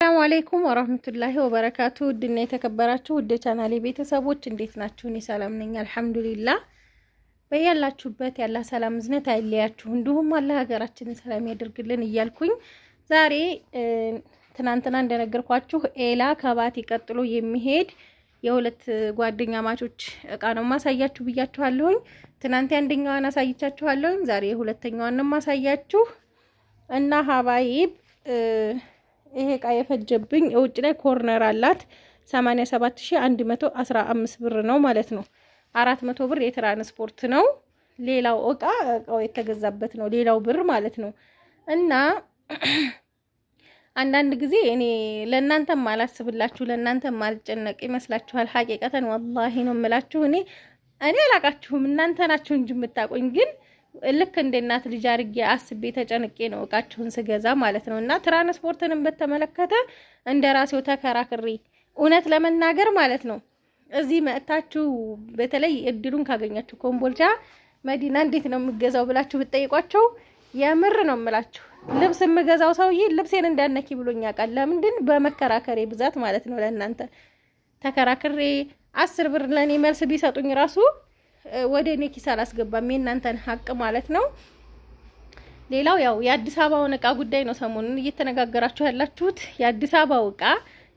ሰላም አለይኩም ወራህመቱላሂ ወበረካቱ ድና የተከበራችሁ ወደ ቻናሌ ቤተሰቦች እንዴት ናችሁ? እኔ ሰላም ነኝ አልহামዱሊላህ። በያላችሁበት ያላ ሰላም ዝነት አይለያችሁ እንዲሁም አላህ ሀገራችንን ሰላም ያድርግልን እያልኩኝ ዛሬ ትናንትና እንደነገርኳችሁ ኤላ ከባቲ ቀጥሎ የሚሄድ የሁለት ጓደኛ ማቾች እቃ ነው ማሳያችሁ ብያችኋለሁኝ። ትናንት አንደኛዋን አሳይቻችኋለሁኝ። ዛሬ የሁለተኛዋን ነው ማሳያችሁ እና ሀባይብ ይሄ ቃ የፈጀብኝ እውጭ ላይ ኮርነር አላት 87115 ብር ነው ማለት ነው። 400 ብር የትራንስፖርት ነው። ሌላው እቃው የተገዛበት ነው ሌላው ብር ማለት ነው። እና አንዳንድ ጊዜ እኔ ለእናንተ ማላስብላችሁ ለእናንተ ማልጨነቅ ይመስላችኋል። ሐቂቀተን ወላሂ ነው የምላችሁ እኔ አላቃችሁም እናንተ ናችሁ እንጂ የምታቆኝ ግን ልክ እንደ እናት ልጅ አርጌ አስቤ ተጨንቄ ነው እቃችሁን ስገዛ ማለት ነው። እና ትራንስፖርትንም በተመለከተ እንደራሴው ተከራክሬ እውነት ለመናገር ማለት ነው እዚህ መጣችሁ በተለይ እድሉን ካገኛችሁ ኮምቦልቻ መዲና እንዴት ነው የምገዛው ብላችሁ ብትጠይቋቸው የምር ነው የምላችሁ ልብስ የምገዛው ሰውዬ ልብሴን እንዳነኪ ብሎኛ ቃል ለምንድን በመከራከሬ ብዛት ማለት ነው። ለእናንተ ተከራክሬ 10 ብር ለኔ መልስ ቢሰጡኝ ራሱ ወደ እኔ ኪስ አላስገባም የእናንተን ሀቅ ማለት ነው። ሌላው ያው የአዲስ አበባውን እቃ ጉዳይ ነው ሰሞኑን እየተነጋገራችሁ ያላችሁት። የአዲስ አበባው እቃ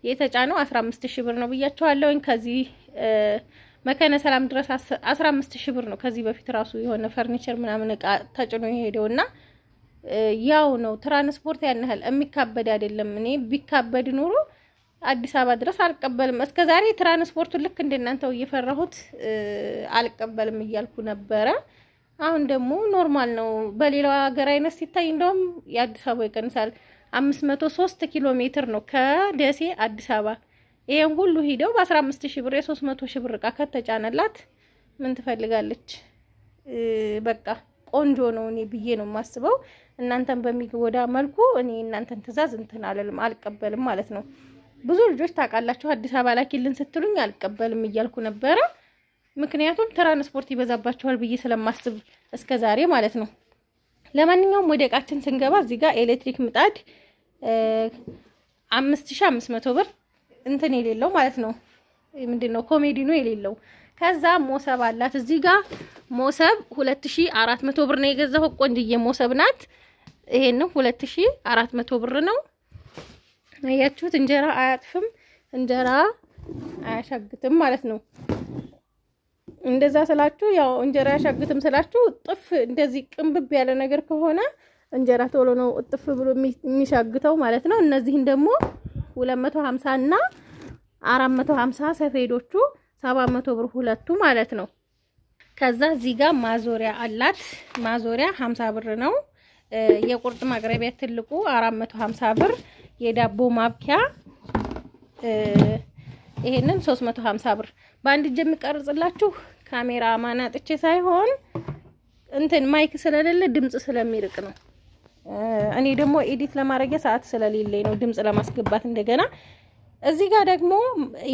የተጫነው 15000 ብር ነው ብያችኋለሁኝ። ከዚህ መከነ ሰላም ድረስ 15000 ብር ነው። ከዚህ በፊት ራሱ የሆነ ፈርኒቸር ምናምን እቃ ተጭኖ ይሄደውና ያው ነው ትራንስፖርት ያንህል የሚካበድ አይደለም። እኔ ቢካበድ ኑሮ አዲስ አበባ ድረስ አልቀበልም። እስከዛሬ ትራንስፖርቱ ልክ እንደናንተው እየፈራሁት አልቀበልም እያልኩ ነበረ። አሁን ደግሞ ኖርማል ነው። በሌላው ሀገር አይነት ሲታይ እንደውም የአዲስ አበባ ይቀንሳል። 503 ኪሎ ሜትር ነው ከደሴ አዲስ አበባ። ይሄን ሁሉ ሄደው በ15000 ብር የ300000 ብር እቃ ከተጫነላት ምን ትፈልጋለች? በቃ ቆንጆ ነው እኔ ብዬ ነው የማስበው። እናንተን በሚጎዳ መልኩ እኔ እናንተን ትእዛዝ እንትን አልቀበልም ማለት ነው። ብዙ ልጆች ታውቃላችሁ አዲስ አበባ ላኪልን ስትሉኝ አልቀበልም እያልኩ ነበረ። ምክንያቱም ትራንስፖርት ይበዛባችኋል ብዬ ስለማስብ እስከዛሬ ማለት ነው። ለማንኛውም ወደ እቃችን ስንገባ እዚህ ጋር ኤሌክትሪክ ምጣድ 5500 ብር እንትን የሌለው ማለት ነው። ምንድነው ኮሜዲኖ የሌለው። ከዛ ሞሰብ አላት እዚህ ጋር ሞሰብ 2400 ብር ነው የገዛው። ቆንጅዬ ሞሰብ ናት። ይሄንም 2400 ብር ነው። አያችሁት እንጀራ አያጥፍም እንጀራ አያሻግትም ማለት ነው። እንደዛ ስላችሁ ያው እንጀራ አያሻግትም ስላችሁ ጥፍ እንደዚህ ቅንብብ ያለ ነገር ከሆነ እንጀራ ቶሎ ነው ጥፍ ብሎ የሚሻግተው ማለት ነው። እነዚህን ደግሞ 250 እና 450 ሰፌዶቹ 700 ብር ሁለቱ ማለት ነው። ከዛ እዚህ ጋር ማዞሪያ አላት ማዞሪያ 50 ብር ነው። የቁርጥ ማቅረቢያ ትልቁ 450 ብር የዳቦ ማብኪያ ይሄንን 350 ብር። በአንድ እጅ የሚቀርጽላችሁ ካሜራ ማናጥቼ ሳይሆን እንትን ማይክ ስለሌለ ድምጽ ስለሚርቅ ነው። እኔ ደግሞ ኤዲት ለማድረግ ሰዓት ስለሌለኝ ነው ድምጽ ለማስገባት እንደገና። እዚህ ጋር ደግሞ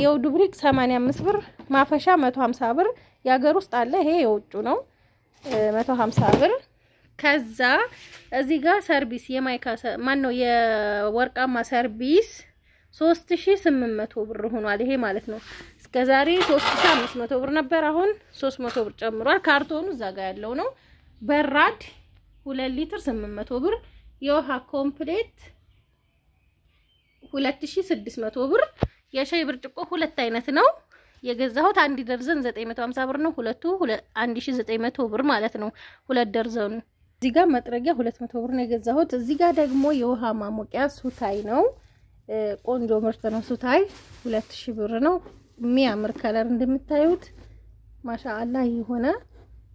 የውዱ ብሪክ 85 ብር ማፈሻ 150 ብር ያገር ውስጥ አለ። ይሄ የውጭ ነው 150 ብር። ከዛ እዚህ ጋር ሰርቪስ የማይካ ማን ነው የወርቃማ ሰርቪስ 3800 ብር ሆኗል ይሄ ማለት ነው። እስከዛሬ 3500 ብር ነበር አሁን 300 ብር ጨምሯል። ካርቶኑ እዛ ጋር ያለው ነው። በራድ 2 ሊትር 800 ብር። የውሃ ኮምፕሌት 2600 ብር። የሻይ ብርጭቆ ሁለት አይነት ነው የገዛሁት። አንድ ደርዘን 950 ብር ነው። ሁለቱ 1900 ብር ማለት ነው ሁለት ደርዘኑ። እዚህ ጋር መጥረጊያ 200 ብር ነው የገዛሁት። እዚህ ጋር ደግሞ የውሃ ማሞቂያ ሱታይ ነው። ቆንጆ ምርት ነው ሱታይ 2000 ብር ነው። የሚያምር ከለር እንደምታዩት ማሻአላህ የሆነ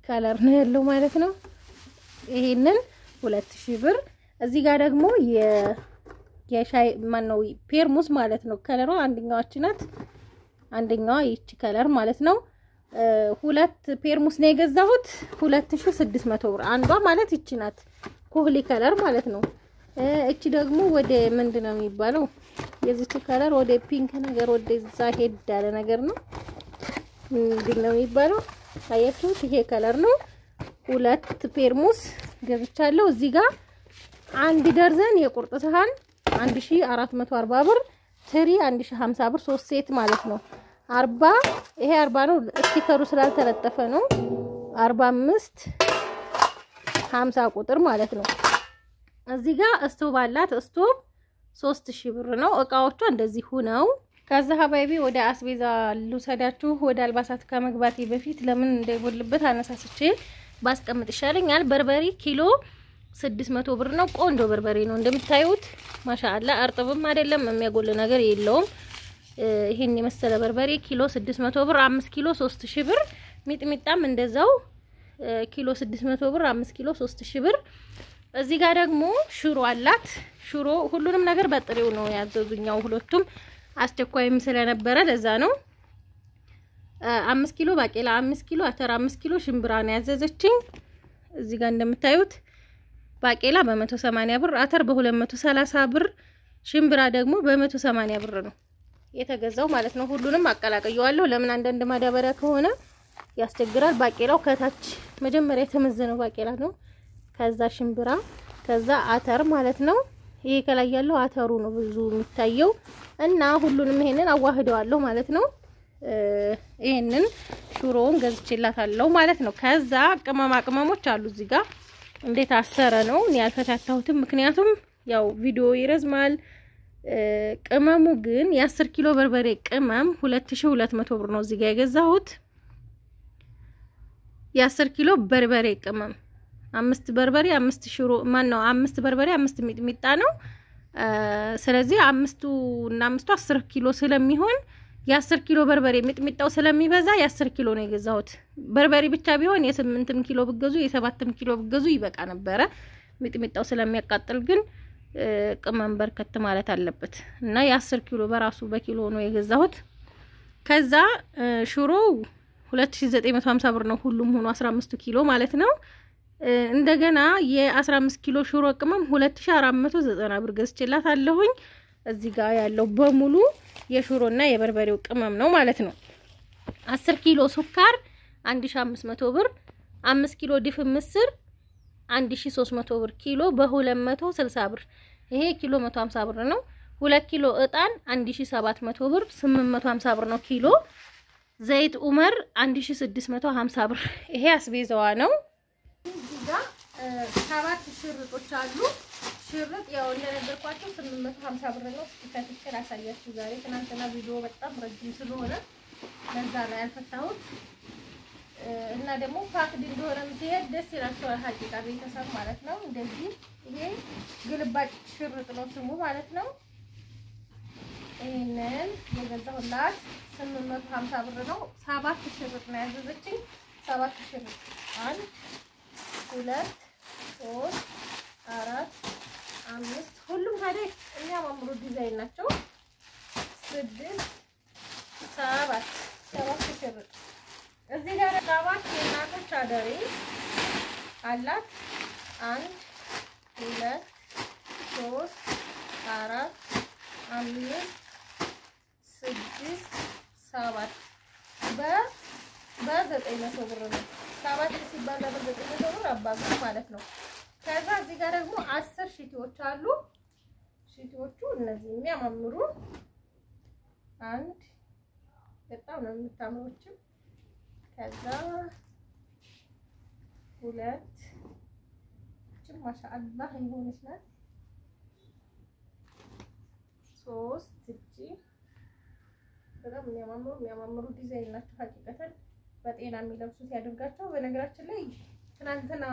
ከለር ነው ያለው ማለት ነው። ይሄንን 2000 ብር። እዚህ ጋር ደግሞ የሻይ ማን ነው ፔርሙስ ማለት ነው። ከለሯ አንደኛዋች ናት አንደኛዋ ይቺ ከለር ማለት ነው። ሁለት ፔርሙስ ነው የገዛሁት 2600 ብር። አንዷ ማለት ይቺ ናት ኮህሊ ከለር ማለት ነው። እቺ ደግሞ ወደ ምንድነው የሚባለው የዚች ከለር ወደ ፒንክ ነገር ወደዛ ሄድ ያለ ነገር ነው ምንድነው የሚባለው አያችሁት? ይሄ ከለር ነው። ሁለት ፔርሙስ ገዝቻለሁ። እዚህ ጋር አንድ ደርዘን የቁርጥ ሰሃን 1440 ብር ትሪ 1050 ብር 3 ሴት ማለት ነው 40 ይሄ 40 ነው ስቲከሩ ስላልተለጠፈ ነው 45 50 ቁጥር ማለት ነው እዚህ ጋር ስቶቭ አላት ስቶቭ 3000 ብር ነው እቃዎቿ እንደዚህ ሆነው ከዛ ሀባይቢ ወደ አስቤዛ ልውሰዳችሁ ወደ አልባሳት ከመግባቴ በፊት ለምን እንደይቦልበት አነሳስቼ ባስቀምጥ ይሻለኛል በርበሪ ኪሎ 600 ብር ነው ቆንጆ በርበሬ ነው እንደምታዩት ማሻአላ አርጥብም አይደለም የሚያጎል ነገር የለውም ይሄን የመሰለ በርበሬ ኪሎ 600 ብር 5 ኪሎ 3000 ብር ሚጥሚጣም እንደዛው ኪሎ 600 ብር 5 ኪሎ 3000 ብር እዚህ ጋር ደግሞ ሽሮ አላት ሽሮ ሁሉንም ነገር በጥሬው ነው ያዘዙኛው ሁለቱም አስቸኳይም ስለነበረ ለዛ ነው 5 ኪሎ ባቄላ 5 ኪሎ አተር 5 ኪሎ ሽምብራ ነው ያዘዘችኝ እዚህ ጋር እንደምታዩት ባቄላ በ180 ብር አተር በ230 ብር ሽምብራ ደግሞ በ180 ብር ነው የተገዛው ማለት ነው ሁሉንም አቀላቀየዋለሁ ለምን አንዳንድ ማዳበሪያ ከሆነ ያስቸግራል ባቄላው ከታች መጀመሪያ የተመዘነው ባቄላ ነው ከዛ ሽምብራ ከዛ አተር ማለት ነው ይሄ ከላይ ያለው አተሩ ነው ብዙ የሚታየው እና ሁሉንም ይሄንን አዋህደዋለሁ ማለት ነው ይሄንን ሽሮውን ገዝቼላታለሁ ማለት ነው ከዛ ቅመሞች አሉ እዚህ ጋር እንዴት አሰረ ነው እኔ ያልፈታታሁትም ምክንያቱም ያው ቪዲዮ ይረዝማል ቅመሙ ግን የ10 ኪሎ በርበሬ ቅመም 2200 ብር ነው እዚህ ጋር የገዛሁት የ10 ኪሎ በርበሬ ቅመም 5 በርበሬ 5 ሽሮ ማን ነው 5 በርበሬ 5 ሚጥሚጣ ነው ስለዚህ 5ቱ እና 5ቱ 10 ኪሎ ስለሚሆን የ10 ኪሎ በርበሬ ሚጥሚጣው ስለሚበዛ የ10 ኪሎ ነው የገዛሁት በርበሬ ብቻ ቢሆን የ8 ኪሎ ብገዙ የ7 ኪሎ ብገዙ ይበቃ ነበር ሚጥሚጣው ስለሚያቃጥል ግን ቅመም በርከት ማለት አለበት እና የ10 ኪሎ በራሱ በኪሎ ነው የገዛሁት ከዛ ሽሮ 2950 ብር ነው ሁሉም ሆኖ 15 ኪሎ ማለት ነው እንደገና የ15 ኪሎ ሽሮ ቅመም 2490 ብር ገዝቼላታለሁኝ እዚህ ጋር ያለው በሙሉ የሽሮና የበርበሬው ቅመም ነው ማለት ነው 10 ኪሎ ሱካር 1500 ብር 5 ኪሎ ድፍን ምስር 1300 ብር ኪሎ በ260 ብር ይሄ ኪሎ 150 ብር ነው 2 ኪሎ እጣን 1700 ብር 850 ብር ነው ኪሎ ዘይት ኡመር 1650 ብር ይሄ አስቤዛዋ ነው እዚህ ጋር 7 ሽርጦች አሉ ሽርጥ ያው እንደነገርኳችሁ 850 ብር ነው ተከታተል አሳያችሁ ዛሬ ትናንትና ቪዲዮ በጣም ረጅም ስለሆነ ለዛ ነው ያልፈታሁት እና ደግሞ ፓክድ እንደሆነም ሲሄድ ደስ ይላችኋል ሀቂቃ ቤተሰብ ማለት ነው እንደዚህ ይሄ ግልባጭ ሽርጥ ነው ስሙ ማለት ነው ይሄንን የገዛሁላት 850 ብር ነው 7 ሽርጥ ነው ያዘዘችኝ 7 ሽርጥ 1 2 3 4 5 ሁሉም ታዲያ የሚያማምሩ ዲዛይን ናቸው 6 7 ሽርጥ እዚህ ጋር ዳባት የናቶች አደሬ አላት 1 2 3 4 5 6 7 በ900 ብር ነው 7 ሲባል በ900 ብር አባዙ ማለት ነው ከዛ እዚህ ጋር ደግሞ 10 ሽቲዎች አሉ ሽቲዎቹ እነዚህ የሚያማምሩ አንድ በጣም ነው የምታምሩት ከዛ 2 ማሻአላህ ይሆንሽ ናት 3 እጂ በጣም የሚያማምሩ ዲዛይን ናቸው ሀቂቀተን በጤና የሚለብሱት ያድርጋቸው በነገራችን ላይ ትናንትና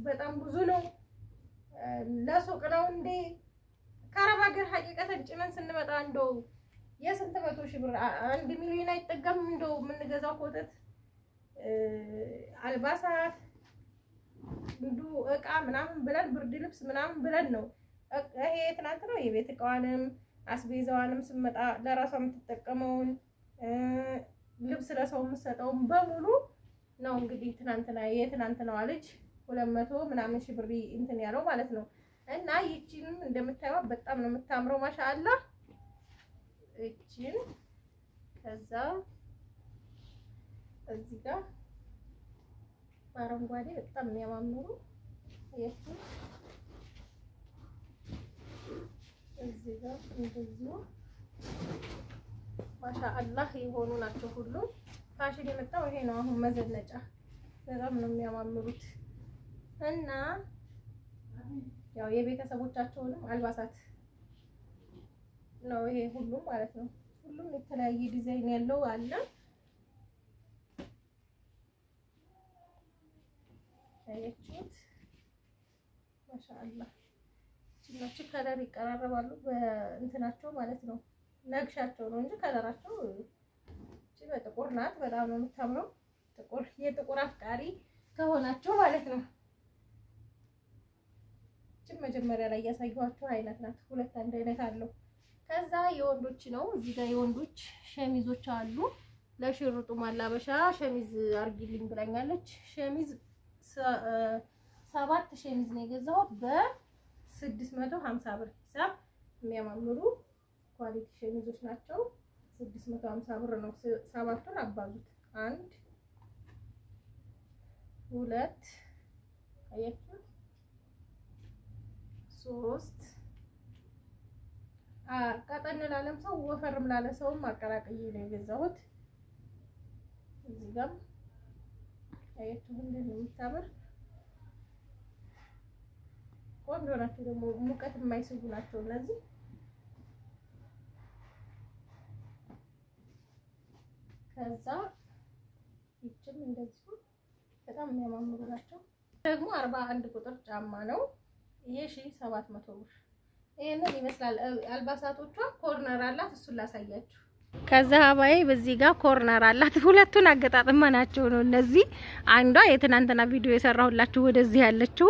በጣም ብዙ ነው ለሱቅ ነው እንዴ ከአረብ ሀገር ሀቂቀተን ጭነን ስንመጣ እንደው የስንት መቶ ሺህ ብር 1 ሚሊዮን አይጠጋም እንደው የምንገዛው ኮተት አልባሳት እንዱ እቃ ምናምን ብለን ብርድ ልብስ ምናምን ብለን ነው ይሄ ትናንትና የቤት እቃዋንም አስቤዛዋንም ስመጣ ለራሷ የምትጠቀመውን ልብስ ለሰው የምትሰጠው በሙሉ ነው እንግዲህ ትናንትናው ልጅ 200 ምናምን ሺህ ብር እንትን ያለው ማለት ነው እና ይቺንም እንደምታዩት በጣም ነው የምታምረው ማሻአላ እቺን ከዛ እዚህ ጋር አረንጓዴ በጣም የሚያማምሩ እዚህ ጋር እንደዚህ ማሻአላህ የሆኑ ናቸው ሁሉ ፋሽን የመጣው ይሄ ነው አሁን መዘነጫ በጣም ነው የሚያማምሩት እና ያው የቤተሰቦቻቸውንም አልባሳት ነው ይሄ ሁሉ ማለት ነው ሁሉም የተለያየ ዲዛይን ያለው አለ አይችሁት ማሻአላህ እነሱ ከለር ይቀራረባሉ በእንትናቸው ማለት ነው ነግሻቸው ነው እንጂ ከለራቸው እቺ በጥቁር ናት በጣም ነው የምታምረው ጥቁር የጥቁር አፍቃሪ ከሆናቸው ማለት ነው እቺ መጀመሪያ ላይ ያሳየኋችሁ አይነት ናት ሁለት አንድ አይነት አለው ከዛ የወንዶች ነው እዚህ ጋር የወንዶች ሸሚዞች አሉ ለሽርጡ ማላበሻ ሸሚዝ አርጊልኝ ብላኛለች ሸሚዝ 7 ሸሚዝ ነው የገዛሁት በ650 ብር ሂሳብ የሚያማምሩ ኳሊቲ ሸሚዞች ናቸው 650 ብር ነው 7ቱን አባዙት 1 2 አያችሁ 3 ቀጠን ላለም ሰው ወፈርም ላለ ሰውም አቀራቅዬ ነው የገዛሁት እዚህ ጋር አያችሁ እንደዚህ የምታምር ቆንጆ ናቸው ደግሞ ሙቀት የማይስቡ ናቸው እነዚህ ከዛ ይችም እንደዚህ በጣም የሚያማምሩ ናቸው ደግሞ 41 ቁጥር ጫማ ነው ይሄ 1700 ብር ይሄንን ይመስላል አልባሳቶቿ ኮርነር አላት እሱን ላሳያችሁ ከዛ አባዬ በዚህ ጋር ኮርነር አላት ሁለቱን አገጣጥመናቸው ነው እነዚህ አንዷ የትናንትና ቪዲዮ የሰራሁላችሁ ወደዚህ ያለችው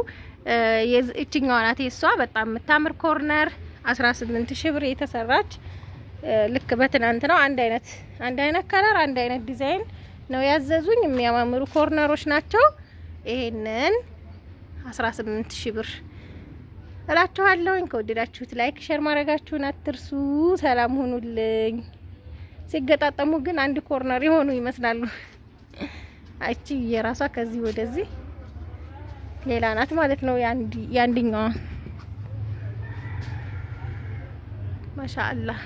እቺኛዋ ናት እሷ በጣም የምታምር ኮርነር 18000 ብር የተሰራች ልክ በትናንትናው አንድ አይነት ከለር አንድ አይነት ዲዛይን ነው ያዘዙኝ የሚያማምሩ ኮርነሮች ናቸው ይሄንን 18000 ብር እላችኋለሁኝ ከወደዳችሁት ላይክ ሼር ማድረጋችሁን አትርሱ ሰላም ሁኑልኝ ሲገጣጠሙ ግን አንድ ኮርነር የሆኑ ይመስላሉ አይቺ የራሷ ከዚህ ወደዚህ ሌላ ናት ማለት ነው ያንዲኛዋ ማሻአላህ